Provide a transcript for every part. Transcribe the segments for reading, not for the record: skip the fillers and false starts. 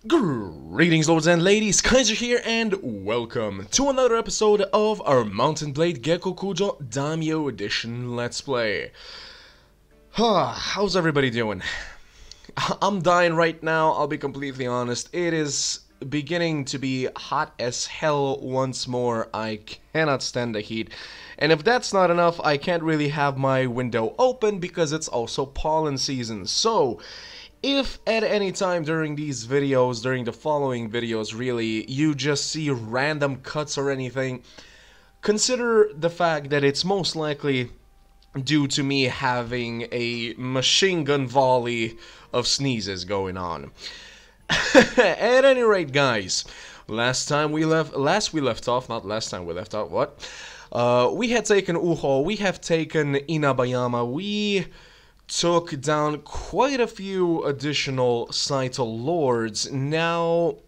Greetings, lords and ladies, Kaiser here, and welcome to another episode of our Mountain Blade Gekokujo Daimyo Edition Let's Play. How's everybody doing? I'm dying right now, I'll be completely honest. It is beginning to be hot as hell once more. I cannot stand the heat. And if that's not enough, I can't really have my window open because it's also pollen season. So, if at any time during these videos, during the following videos really, you just see random cuts or anything, consider the fact that it's most likely due to me having a machine gun volley of sneezes going on. At any rate, guys, last we left off, we had taken Uhou, we have taken Inabayama, we took down quite a few additional Saito lords. Now,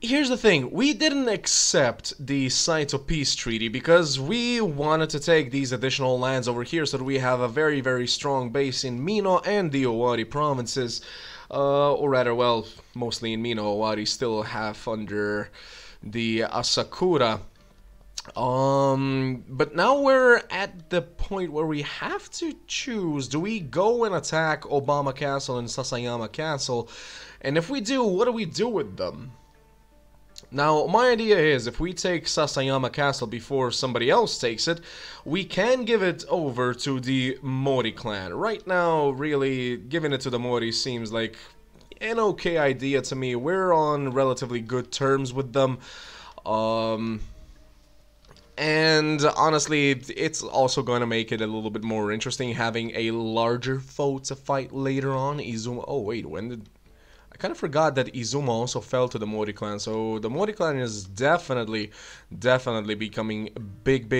here's the thing, we didn't accept the Saito peace treaty because we wanted to take these additional lands over here so that we have a very, very strong base in Mino and the Owari provinces. Or rather, well, mostly in Mino. Owari still half under the Asakura. But now we're at the point where we have to choose. Do we go and attack Obama Castle and Sasayama Castle? And if we do, what do we do with them? Now, my idea is, if we take Sasayama Castle before somebody else takes it, we can give it over to the Mori clan. Right now, really, giving it to the Mori seems like an okay idea to me. We're on relatively good terms with them. And honestly, it's also going to make it a little bit more interesting having a larger foe to fight later on. Izuma. Oh wait, when did... I kind of forgot that Izuma also fell to the Mori clan, so the Mori clan is definitely becoming big.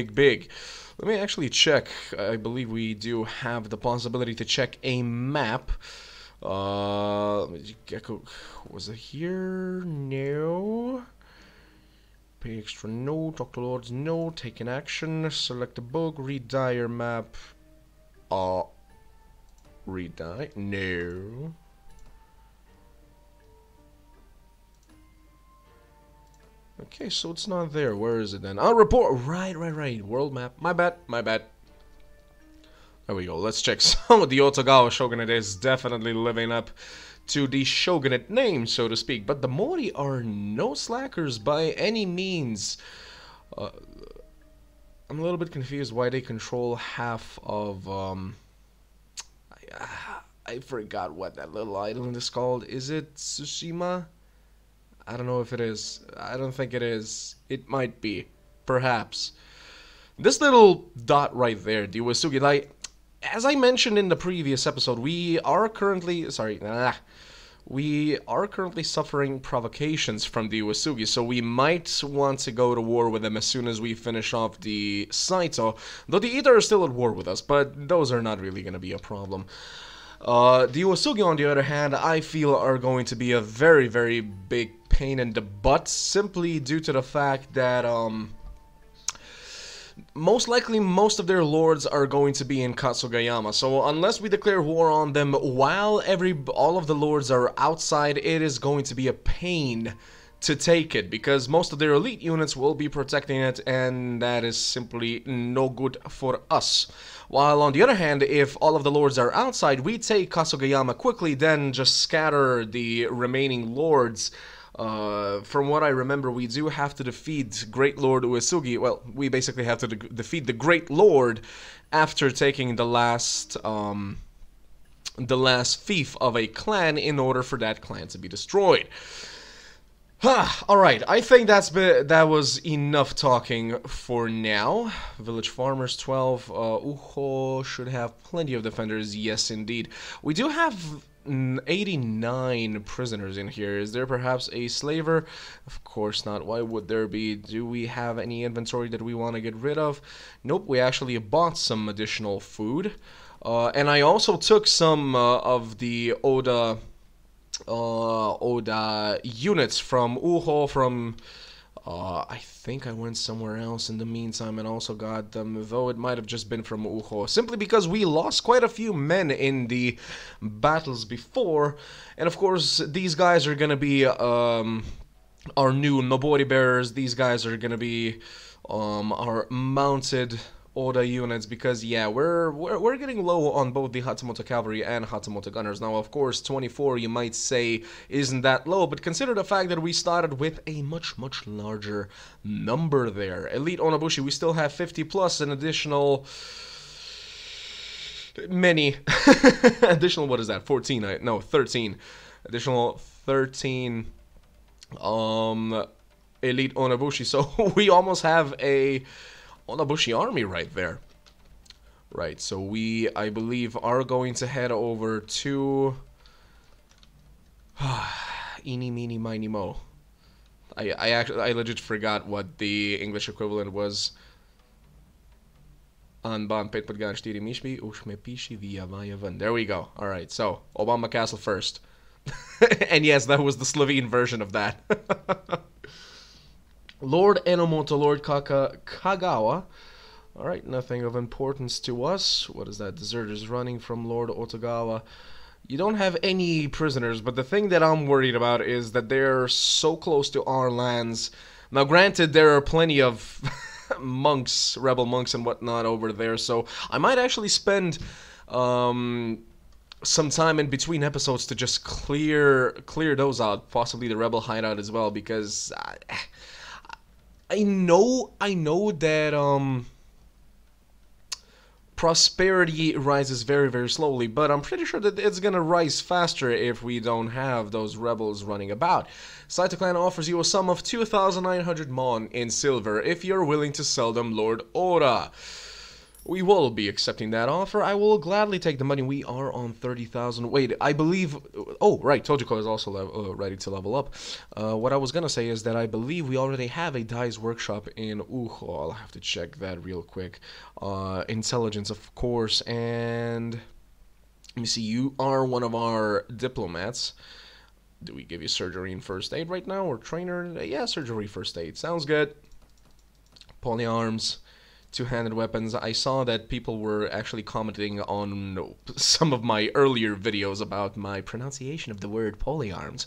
Let me actually check. I believe we do have the possibility to check a map. Gecko... was it here? No. Pay extra, no. Talk to lords, no. Take an action. Select a book. Read-dye your map. Read-dye? No. Okay, so it's not there. Where is it then? I'll report. Right. World map. My bad. There we go. Let's check. So the Ottogawa shogunate is definitely living up to the shogunate name, so to speak, but the Mori are no slackers by any means. I'm a little bit confused why they control half of, I forgot what that little island is called. Is it Tsushima? I don't know if it is. I don't think it is. It might be. Perhaps. This little dot right there, the Uesugi, like, as I mentioned in the previous episode, we are currently suffering provocations from the Uesugi, so we might want to go to war with them as soon as we finish off the Saito, though the Ida are still at war with us, but those are not really going to be a problem. The Uesugi, on the other hand, I feel are going to be a very big pain in the butt, simply due to the fact that, most likely, most of their lords are going to be in Katsugayama, so unless we declare war on them while all of the lords are outside, it is going to be a pain to take it, because most of their elite units will be protecting it, and that is simply no good for us. While on the other hand, if all of the lords are outside, we take Katsugayama quickly, then just scatter the remaining lords. From what I remember, we do have to defeat Great Lord Uesugi. Well, we basically have to defeat the Great Lord after taking the last fief of a clan in order for that clan to be destroyed. Alright, I think that was enough talking for now. Village Farmers 12, Uhou should have plenty of defenders, yes indeed. We do have 89 prisoners in here. Is there perhaps a slaver? Of course not. Why would there be? Do we have any inventory that we want to get rid of? Nope, we actually bought some additional food. And I also took some of the Oda units from Uhou, from I think I went somewhere else in the meantime and also got them, though it might have just been from Uhou, simply because we lost quite a few men in the battles before, and of course these guys are gonna be our new Nobori bearers. These guys are gonna be our mounted Oda units, because yeah, we're getting low on both the Hatamoto cavalry and Hatamoto gunners. Now, of course, 24 you might say isn't that low, but consider the fact that we started with a much larger number there. Elite Onabushi, we still have 50 plus an additional many additional, what is that, 14, no, 13 additional 13 elite Onabushi, so we almost have a Onabushi army right there. Right, so we, I believe, are going to head over to Eeny, meeny, miny, mo. I legit forgot what the English equivalent was. There we go. Alright, so Obama Castle first. And yes, that was the Slovene version of that. Lord Enomoto, Lord Kagawa. Alright, nothing of importance to us. What is that? Deserters running from Lord Ottogawa. You don't have any prisoners, but the thing that I'm worried about is that they're so close to our lands. Now, granted, there are plenty of monks, rebel monks and whatnot over there, so I might actually spend some time in between episodes to just clear those out, possibly the rebel hideout as well, because I know that prosperity rises very slowly, but I'm pretty sure that it's gonna rise faster if we don't have those rebels running about. Saito clan offers you a sum of 2,900 mon in silver if you're willing to sell them Lord Ora. We will be accepting that offer. I will gladly take the money. We are on 30,000. Wait, I believe... Oh, right. Tojiko is also ready to level up. What I was going to say is that I believe we already have a Dai's workshop in Uhou. I'll have to check that real quick. Intelligence, of course. And... Let me see. You are one of our diplomats. Do we give you surgery and first aid right now? Or trainer? Yeah, surgery first aid. Sounds good. Polyarms. Two-handed weapons. I saw that people were actually commenting on some of my earlier videos about my pronunciation of the word polyarms.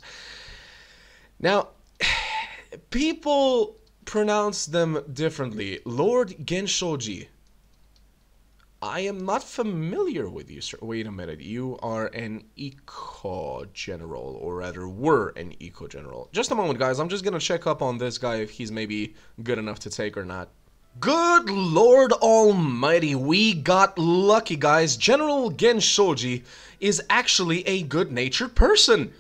Now, people pronounce them differently. Lord Genshoji, I am not familiar with you, sir. Wait a minute. You are an eco general, or rather were an eco general. Just a moment, guys. I'm just gonna check up on this guy if he's maybe good enough to take or not. Good Lord Almighty, we got lucky, guys. General Genshoji is actually a good-natured person.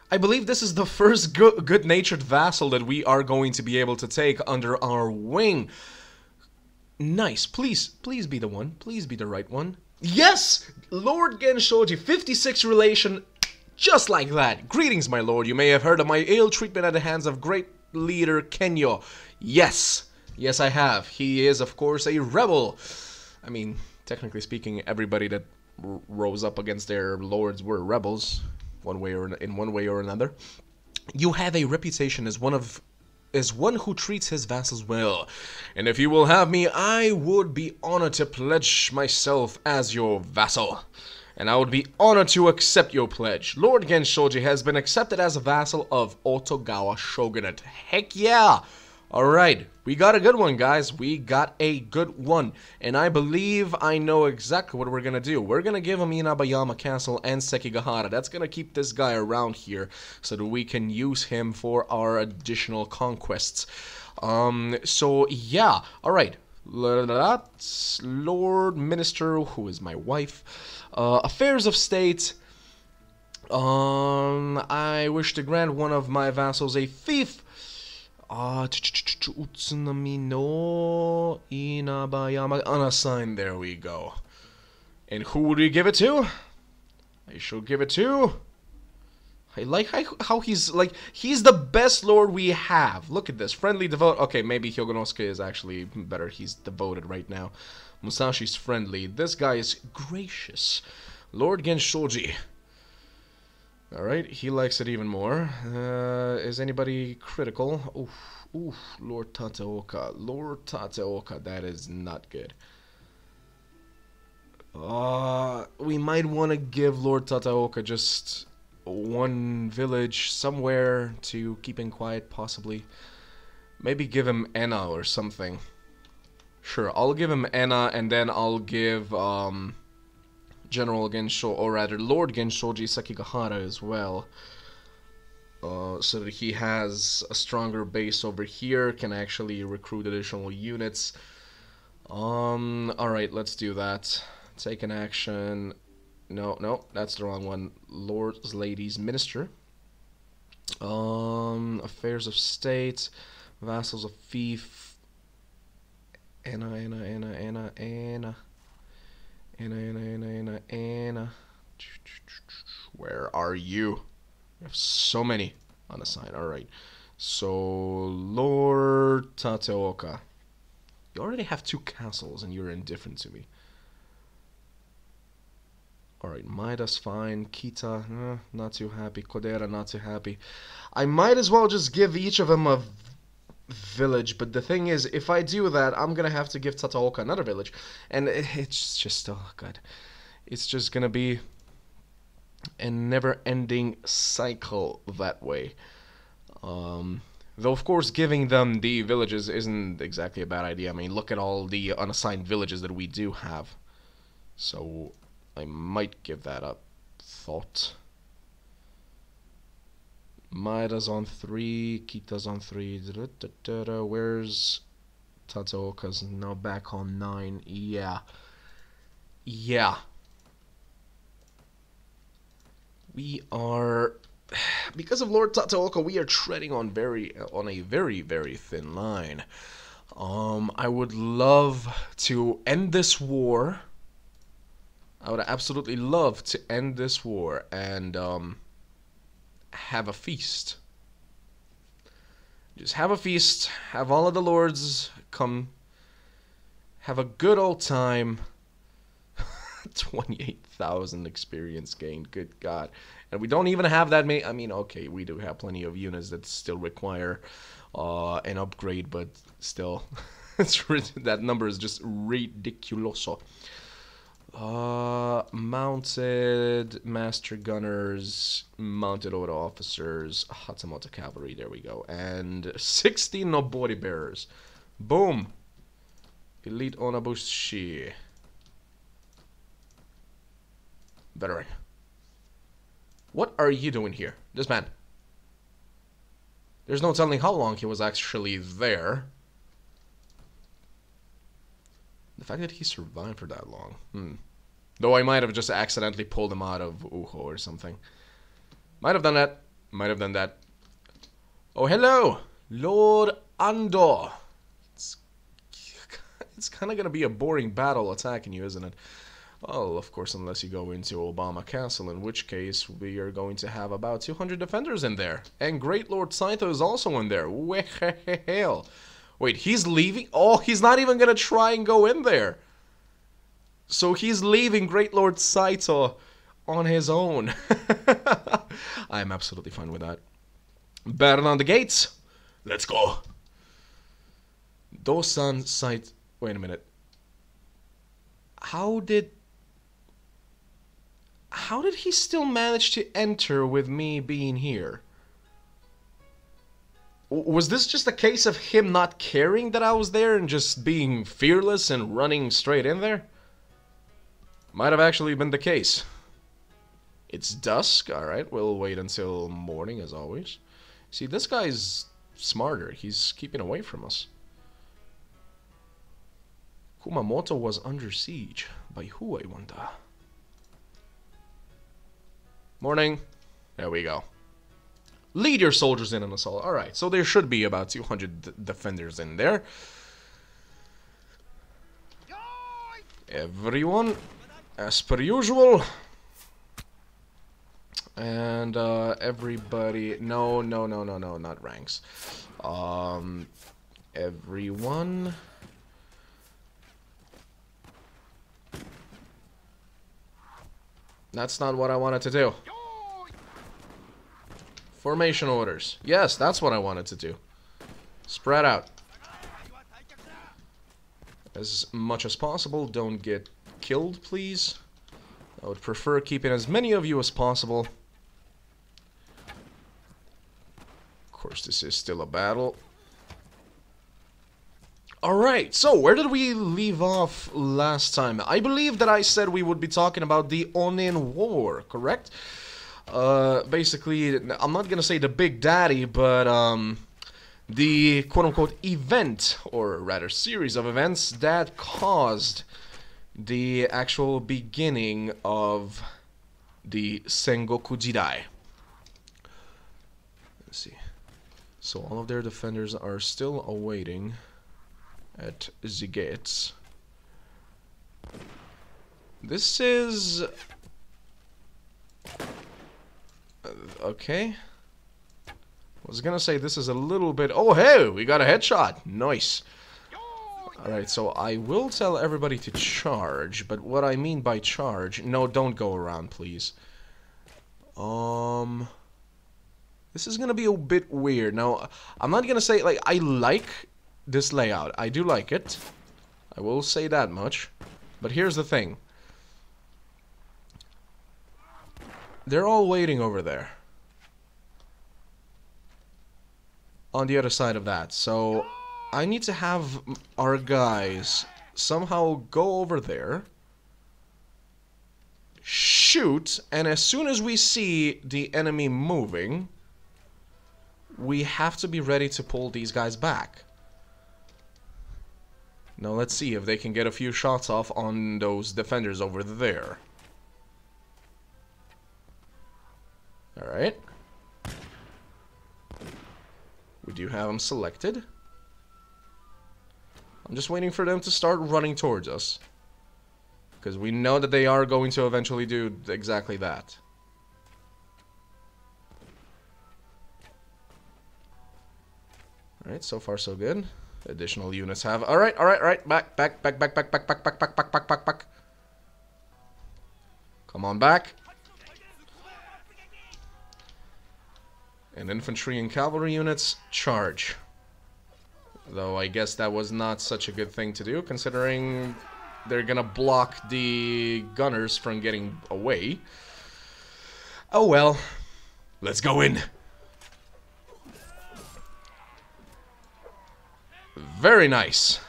I believe this is the first good-natured vassal that we are going to be able to take under our wing. Nice. Please be the one. Please be the right one. Yes! Lord Genshoji, 56 relation, just like that. Greetings, my lord. You may have heard of my ill treatment at the hands of great leader Kenyo. Yes. Yes, I have. He is, of course, a rebel. I mean, technically speaking, everybody that rose up against their lords were rebels, in one way or another. You have a reputation as one who treats his vassals well, and if you will have me, I would be honored to pledge myself as your vassal. And I would be honored to accept your pledge. Lord Genshoji has been accepted as a vassal of Ottogawa Shogunate. Heck yeah! Alright, we got a good one, guys. We got a good one. And I believe I know exactly what we're gonna do. We're gonna give him Inabayama Castle and Sekigahara. That's gonna keep this guy around here so that we can use him for our additional conquests. So, yeah. Alright. Lord Minister, who is my wife. Affairs of State. I wish to grant one of my vassals a fief. Utsunami no Inabayama unassigned. There we go. And who would we give it to? I shall give it to... I like how he's like, he's the best lord we have. Look at this. Friendly, devote. Okay, maybe Hyogonosuke is actually better. He's devoted right now. Musashi's friendly. This guy is gracious. Lord Genshoji. Alright, he likes it even more. Is anybody critical? Oof, oof, Lord Tataoka. Lord Tataoka, that is not good. We might want to give Lord Tataoka just one village somewhere to keep him quiet, possibly. Maybe give him Enna or something. Sure, I'll give him Enna, and then I'll give General Gensho, or rather Lord Genshoji Sekigahara as well. So that he has a stronger base over here, can actually recruit additional units. Alright, let's do that. Take an action. No, that's the wrong one. Lords, Ladies, Minister. Affairs of State. Vassals of Fief. Anna. Where are you? We have so many on the side. Alright. So, Lord Tataoka. You already have 2 castles and you're indifferent to me. Alright, Maida's fine. Kita, not too happy. Kodera, not too happy. I might as well just give each of them a village, but the thing is, if I do that, I'm gonna have to give Tataoka another village. And it's just, oh god. It's just gonna be a never-ending cycle that way. Though, of course, giving them the villages isn't exactly a bad idea. I mean, look at all the unassigned villages that we do have. So, I might give that a thought. Maida's on 3, Kita's on 3. Where's Tataoka's now back on 9? Yeah. We are, because of Lord Tataoka, we are treading on a very, very thin line. I would love to end this war. I would absolutely love to end this war and have a feast. Just have a feast, have all of the lords come, have a good old time. 28,000 experience gained, good god. And we don't even have that many. I mean, okay, we do have plenty of units that still require an upgrade, but still, that number is just ridiculoso. Mounted master gunners, mounted auto officers, Hatsumoto cavalry, there we go, and 16 nobori bearers. Boom! Elite onabushi. Veteran. What are you doing here? This man. There's no telling how long he was actually there. The fact that he survived for that long. Though I might have just accidentally pulled him out of Uhou or something. Might have done that. Oh, hello! Lord Ando! It's kind of going to be a boring battle attacking you, isn't it? Well, of course, unless you go into Obama Castle, in which case we are going to have about 200 defenders in there. And Great Lord Saito is also in there. Well, wait, he's leaving? Oh, he's not even going to try and go in there. So he's leaving Great Lord Saito on his own. I'm absolutely fine with that. Batten on the gates. Let's go. Dosan Saito. Wait a minute. How did he still manage to enter with me being here? Was this just a case of him not caring that I was there and just being fearless and running straight in there? Might have actually been the case. It's dusk, alright, we'll wait until morning as always. See, this guy's smarter, he's keeping away from us. Kumamoto was under siege. By who, I wonder? Morning. There we go. Lead your soldiers in an assault. Alright, so there should be about 200 defenders in there. Everyone, as per usual. And everybody... No, not ranks. Everyone... That's not what I wanted to do. Formation orders. Yes, that's what I wanted to do. Spread out. As much as possible. Don't get killed, please. I would prefer keeping as many of you as possible. Of course, this is still a battle. Alright, so where did we leave off last time? I believe that I said we would be talking about the Onin War, correct? Basically, I'm not gonna say the Big Daddy, but the quote-unquote event, or rather series of events that caused the actual beginning of the Sengoku Jidai. Let's see. So all of their defenders are still awaiting at the gates. This is... okay. I was gonna say this is a little bit... oh, hey! We got a headshot! Nice! Alright, so I will tell everybody to charge, but what I mean by charge... no, don't go around, please. This is gonna be a bit weird. Now, I'm not gonna say... like, I like this layout. I do like it. I will say that much. But here's the thing. They're all waiting over there. On the other side of that. So, I need to have our guys somehow go over there. Shoot. And as soon as we see the enemy moving, we have to be ready to pull these guys back. Now let's see if they can get a few shots off on those defenders over there. Alright. We do have them selected. I'm just waiting for them to start running towards us. Because we know that they are going to eventually do exactly that. Alright, so far so good. Additional units have... alright. Back. Come on back. And infantry and cavalry units, charge. Though I guess that was not such a good thing to do, considering they're gonna block the gunners from getting away. Oh well. Let's go in. Very nice.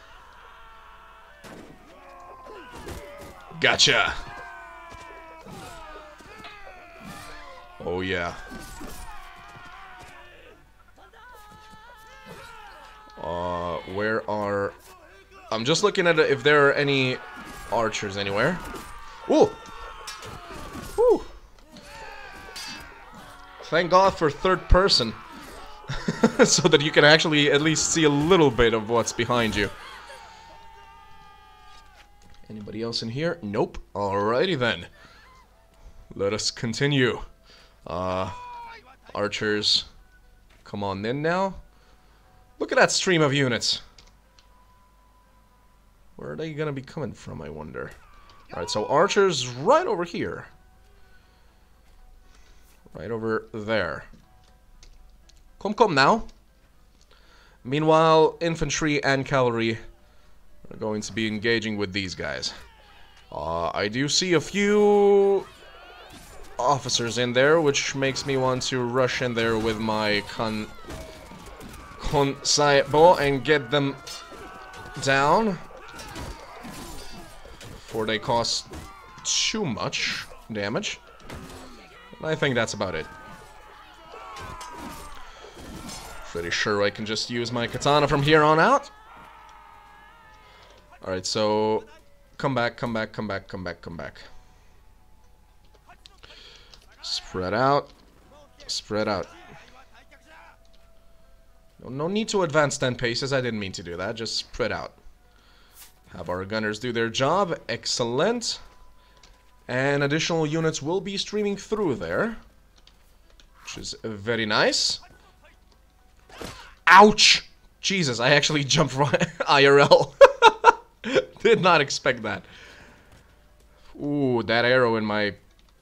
Gotcha. Oh yeah. Where are... I'm just looking at if there are any archers anywhere. Ooh! Woo! Thank God for third person. So that you can actually at least see a little bit of what's behind you. Anybody else in here? Nope. Alrighty then. Let us continue. Archers. Come on in now. Look at that stream of units. Where are they gonna be coming from, I wonder? Alright, so archers right over here. Right over there. Come now. Meanwhile, infantry and cavalry are going to be engaging with these guys. I do see a few officers in there, which makes me want to rush in there with my Saito and get them down before they cause too much damage. And I think that's about it. Pretty sure I can just use my katana from here on out. Alright, so come back. Spread out. Spread out. No need to advance 10 paces, I didn't mean to do that, just spread out. Have our gunners do their job, excellent. And additional units will be streaming through there, which is very nice. Ouch! Jesus, I actually jumped right IRL. Did not expect that. Ooh, that arrow in my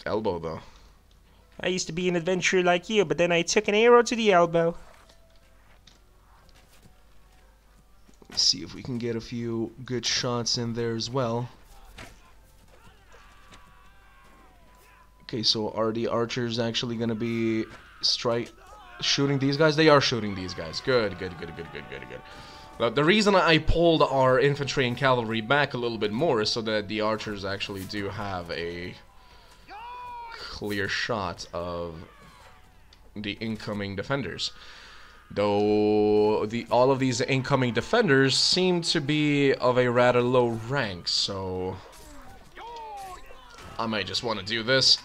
elbow, though. I used to be an adventurer like you, but then I took an arrow to the elbow. Let's see if we can get a few good shots in there as well. Okay, so are the archers actually gonna be shooting these guys? They are shooting these guys. Good. But the reason I pulled our infantry and cavalry back a little bit more is so that the archers actually do have a clear shot of the incoming defenders. Though all of these incoming defenders seem to be of a rather low rank, so I might just want to do this.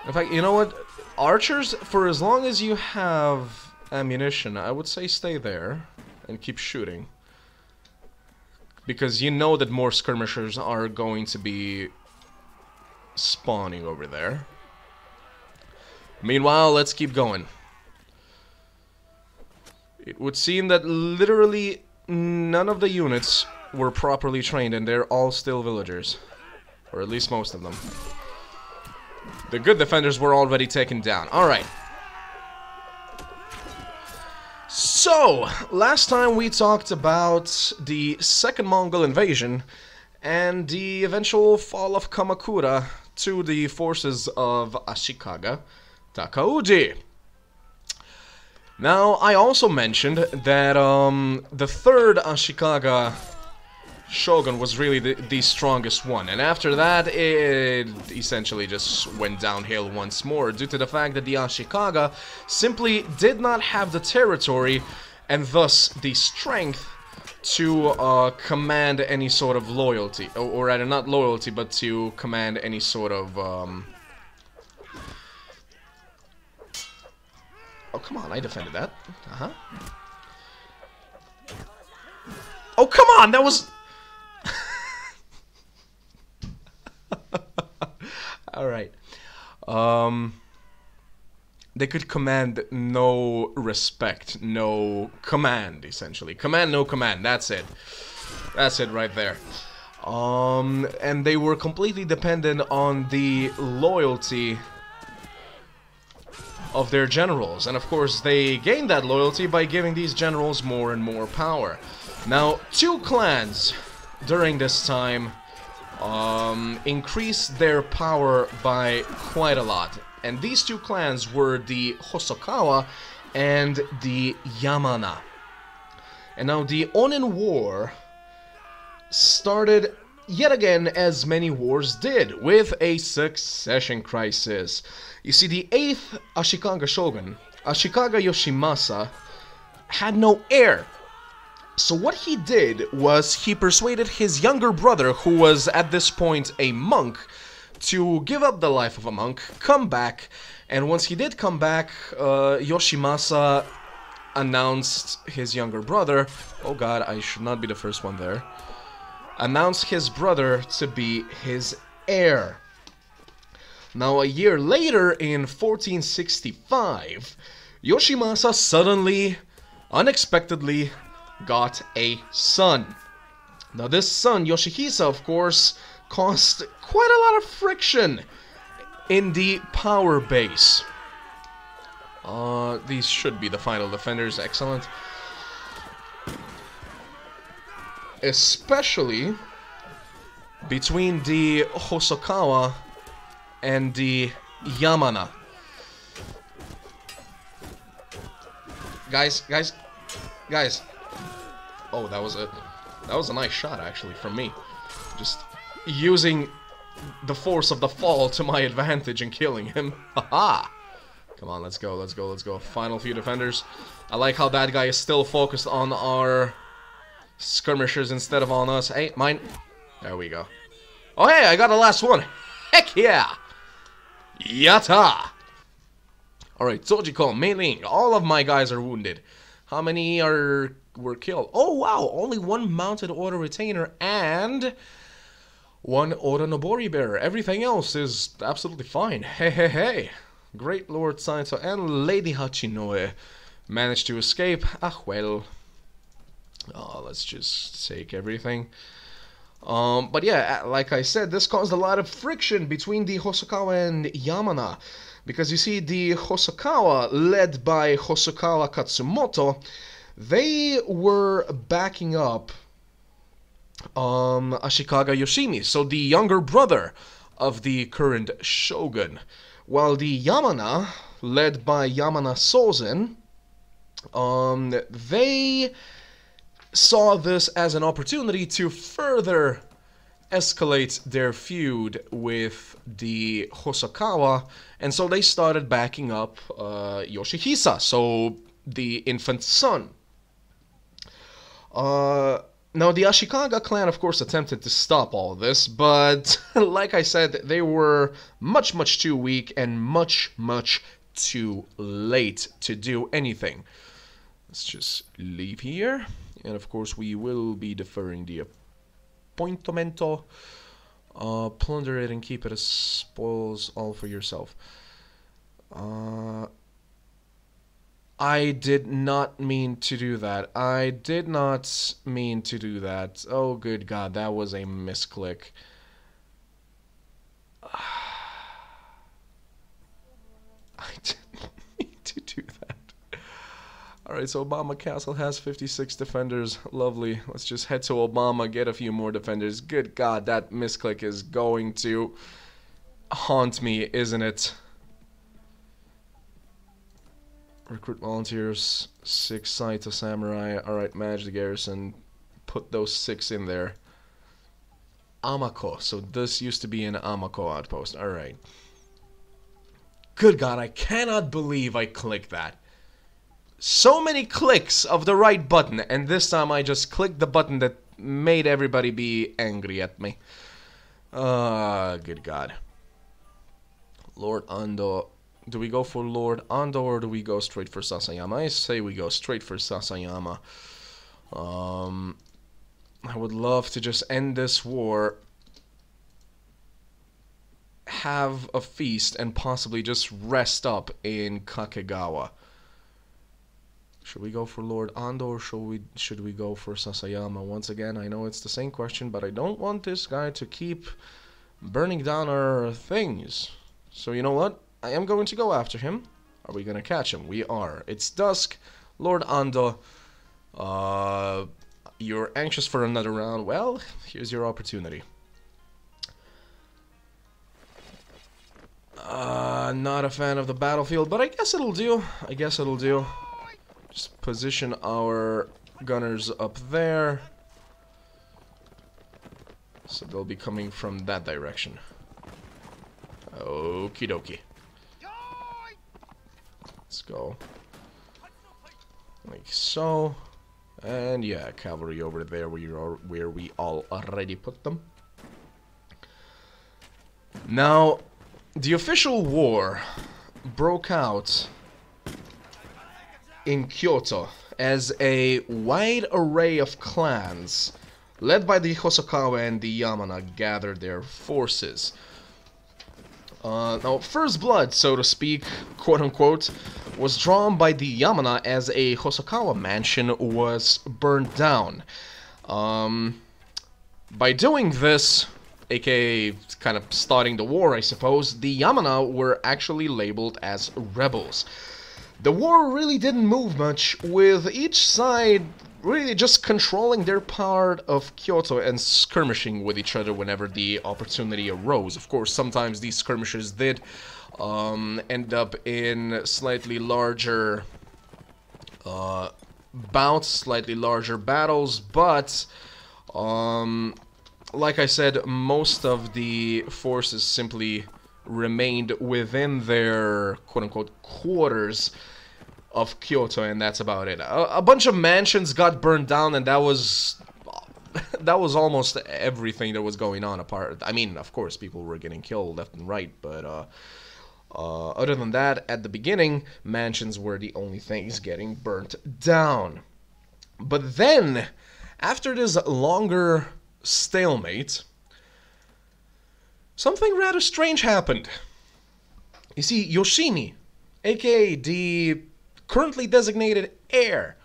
In fact, you know what? Archers, for as long as you have ammunition, I would say stay there and keep shooting. Because you know that more skirmishers are going to be spawning over there. Meanwhile, let's keep going. It would seem that literally none of the units were properly trained and they're all still villagers. Or at least most of them. The good defenders were already taken down. Alright. So, last time we talked about the second Mongol invasion and the eventual fall of Kamakura to the forces of Ashikaga Takauji. Now, I also mentioned that the third Ashikaga shogun was really the strongest one, and after that it essentially just went downhill once more due to the fact that the Ashikaga simply did not have the territory and thus the strength to command any sort of loyalty, or rather not loyalty, but to command any sort of oh, come on, I defended that. Oh, come on, that was... Alright. They could command no respect, no command, essentially. Command, no command, that's it. That's it right there. And they were completely dependent on the loyalty of their generals. And of course, they gained that loyalty by giving these generals more and more power. Now, two clans during this time increased their power by quite a lot. And these two clans were the Hosokawa and the Yamana. And now the Onin War started yet again, as many wars did, with a succession crisis. You see, the 8th Ashikaga shogun, Ashikaga Yoshimasa, had no heir. So what he did was he persuaded his younger brother, who was at this point a monk, to give up the life of a monk, come back, and once he did come back, Yoshimasa announced his younger brother, oh god, I should not be the first one there, announced his brother to be his heir. Now, a year later, in 1465, Yoshimasa suddenly, unexpectedly, got a son. Now, this son, Yoshihisa, of course, caused quite a lot of friction in the power base. These should be the final defenders. Excellent. Especially between the Hosokawa and the Yamana. Guys. Oh, that was a nice shot, actually, from me. Just using the force of the fall to my advantage and killing him. Haha! Come on, let's go. Final few defenders. I like how that guy is still focused on our skirmishers instead of on us. Hey, mine. There we go. Oh, hey, I got the last one. Heck yeah! Yatta! Alright, Sojiko, Mei-Ling. All of my guys are wounded. How many were killed? Oh, wow! Only one mounted order retainer and one Oda Nobori bearer. Everything else is absolutely fine. Hey. Great Lord Saito and Lady Hachinoe managed to escape. Ah, well. Oh, let's just take everything. But yeah, like I said, this caused a lot of friction between the Hosokawa and Yamana. Because you see, the Hosokawa, led by Hosokawa Katsumoto, they were backing up Ashikaga Yoshimi, so the younger brother of the current shogun. While the Yamana, led by Yamana Sozen, they saw this as an opportunity to further escalate their feud with the Hosokawa, and so they started backing up Yoshihisa, so the infant son. Now, the Ashikaga clan, of course, attempted to stop all of this, but like I said, they were much, much too weak and much, much too late to do anything. Let's just leave here. And of course, we will be deferring the appointamento. Plunder it and keep it as spoils all for yourself. I did not mean to do that. I did not mean to do that. Oh, good God, that was a misclick. I didn't mean to do that. Alright, so Obama Castle has 56 defenders. Lovely. Let's just head to Obama, get a few more defenders. Good God, that misclick is going to haunt me, isn't it? Recruit volunteers, 6 Saito samurai. Alright, manage the garrison. Put those 6 in there. Amako. So this used to be an Amako outpost. Alright. Good God, I cannot believe I clicked that. So many clicks of the right button, and this time I just clicked the button that made everybody be angry at me. Good God. Lord Ando. Do we go for Lord Ando or do we go straight for Sasayama? I say we go straight for Sasayama. I would love to just end this war, have a feast, and possibly just rest up in Kakegawa. Should we go for Lord Ando or should we go for Sasayama? Once again, I know it's the same question, but I don't want this guy to keep burning down our things. So you know what? I am going to go after him. Are we going to catch him? We are. It's dusk. Lord Ando. You're anxious for another round. Well, here's your opportunity. Not a fan of the battlefield, but I guess it'll do. I guess it'll do. Just position our gunners up there. So they'll be coming from that direction. Okie dokie. Let's go. Like so. And yeah, cavalry over there where we all already put them. Now, the official war broke out in Kyoto as a wide array of clans, led by the Hosokawa and the Yamana, gathered their forces. Now, first blood, so to speak, quote-unquote, was drawn by the Yamana as a Hosokawa mansion was burned down. By doing this, aka kind of starting the war, I suppose, the Yamana were actually labeled as rebels. The war really didn't move much, with each side really just controlling their part of Kyoto and skirmishing with each other whenever the opportunity arose. Of course, sometimes these skirmishes did end up in slightly larger bouts, slightly larger battles, but like I said, most of the forces simply remained within their quote-unquote quarters of Kyoto, and that's about it. A bunch of mansions got burned down, and that was almost everything that was going on. Apart, I mean, of course, people were getting killed left and right, but other than that, at the beginning, mansions were the only things getting burnt down. But then, after this longer stalemate, something rather strange happened. You see, Yoshimi, aka the currently designated heir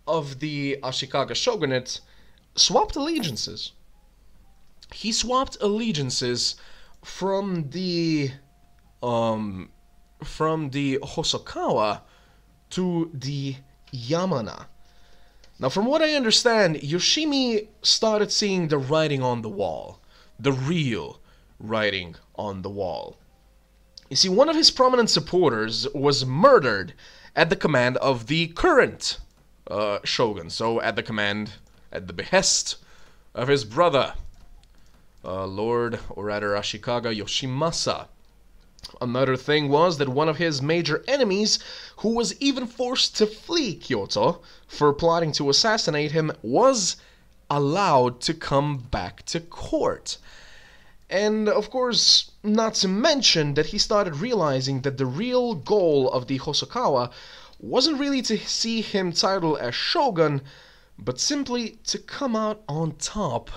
of the Ashikaga shogunate, swapped allegiances. he swapped allegiances from the um, Hosokawa to the Yamana. Now, from what I understand, Yoshimi started seeing the writing on the wall. The real writing on the wall. You see, one of his prominent supporters was murdered at the command of the current shogun. So, at the behest of his brother, Lord, or rather Ashikaga Yoshimasa. Another thing was that one of his major enemies, who was even forced to flee Kyoto for plotting to assassinate him, was allowed to come back to court. And of course, not to mention that he started realizing that the real goal of the Hosokawa wasn't really to see him titled as shogun, but simply to come out on top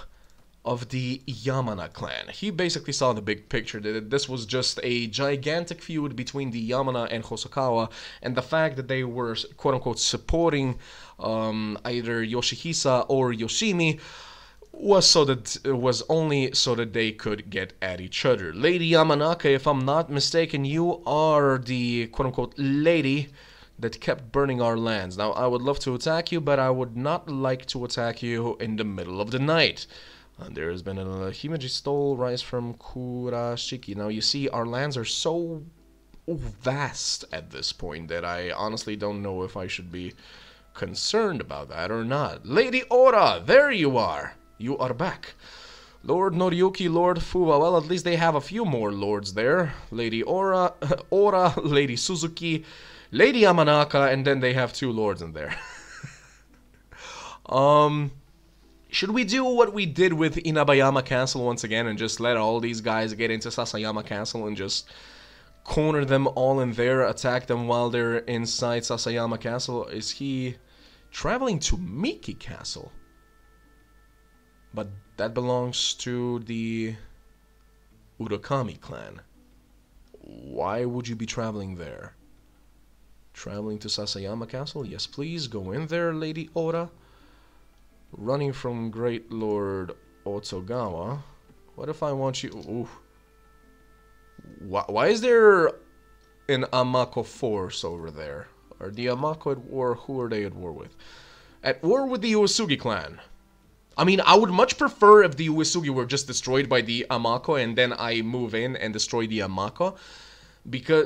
of the Yamana clan. He basically saw the big picture, that this was just a gigantic feud between the Yamana and Hosokawa, and the fact that they were quote-unquote supporting either Yoshihisa or Yoshimi was only so that they could get at each other. Lady Yamanaka, if I'm not mistaken, you are the quote-unquote lady that kept burning our lands. Now, I would love to attack you, but I would not like to attack you in the middle of the night. There has been a Himeji stole rise from Kurashiki. Now, you see, our lands are so vast at this point that I honestly don't know if I should be concerned about that or not. Lady Ora, there you are. You are back. Lord Noriyuki, Lord Fuwa. Well, at least they have a few more lords there. Lady Ora, Lady Suzuki, Lady Yamanaka, and then they have 2 lords in there. Should we do what we did with Inabayama Castle once again and just let all these guys get into Sasayama Castle and just corner them all in there, attack them while they're inside Sasayama Castle? Is he traveling to Miki Castle? But that belongs to the Urakami clan. Why would you be traveling there? Traveling to Sasayama Castle? Yes, please, go in there, Lady Ora. Running from Great Lord Ottogawa. What if I want you... Ooh. Why is there an Amako force over there? Are the Amako at war? Who are they at war with? At war with the Uesugi clan. I mean, I would much prefer if the Uesugi were just destroyed by the Amako and then I move in and destroy the Amako.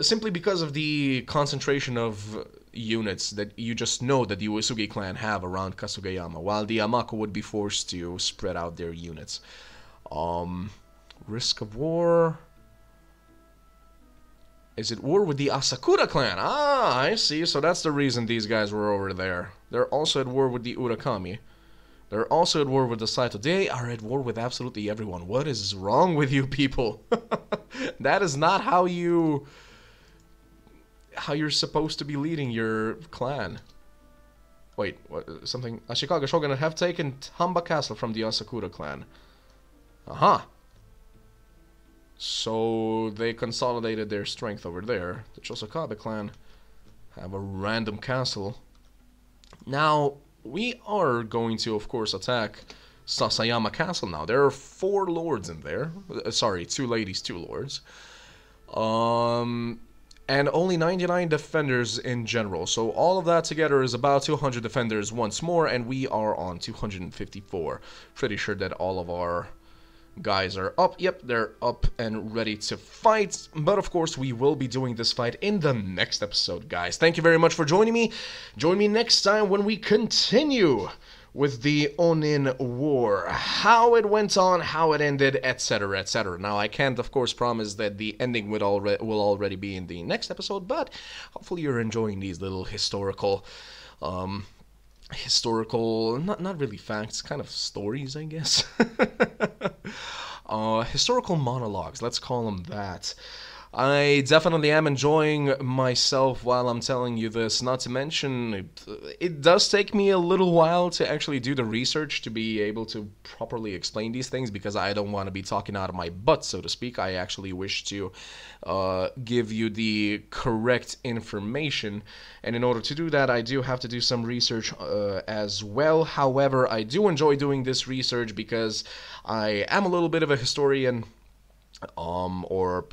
Simply because of the concentration of units that you just know that the Uesugi clan have around Kasugayama, while the Amako would be forced to spread out their units. Risk of war... Is it war with the Asakura clan? Ah, I see. So that's the reason these guys were over there. They're also at war with the Urakami. They're also at war with the Saito. They are at war with absolutely everyone. What is wrong with you people? That is not how you're supposed to be leading your clan. Wait, what? Something? Ashikaga Shogun have taken Tamba Castle from the Asakura clan. Aha. So they consolidated their strength over there. The Chosokabe clan have a random castle. Now, we are going to, of course, attack Sasayama Castle now. There are 4 lords in there. Sorry, 2 ladies, 2 lords. And only 99 defenders in general. So all of that together is about 200 defenders once more, and we are on 254. Pretty sure that all of our guys are up. Yep, they're up and ready to fight. But of course, we will be doing this fight in the next episode, guys. Thank you very much for joining me. Join me next time when we continue with the Onin War. How it went on, how it ended, etc., etc. Now, I can't, of course, promise that the ending will already be in the next episode, but hopefully you're enjoying these little historical, not really facts, kind of stories, I guess. Historical monologues, let's call them that. I definitely am enjoying myself while I'm telling you this. Not to mention, it does take me a little while to actually do the research to be able to properly explain these things because I don't want to be talking out of my butt, so to speak. I actually wish to give you the correct information, and in order to do that, I do have to do some research as well. However, I do enjoy doing this research because I am a little bit of a historian. Or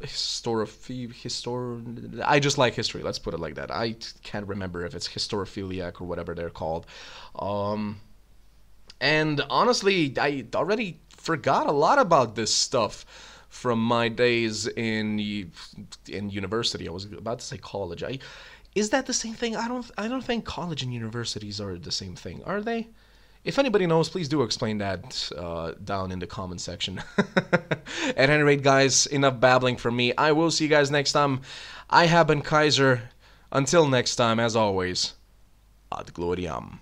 I just like history, let's put it like that. I can't remember if it's histophiliac or whatever they're called. And honestly, I already forgot a lot about this stuff from my days in university. I was about to say college. Is that the same thing? I don't think college and universities are the same thing, are they? If anybody knows, please do explain that down in the comment section. At any rate, guys, enough babbling from me. I will see you guys next time. I have been Kaiser. Until next time, as always, ad gloriam.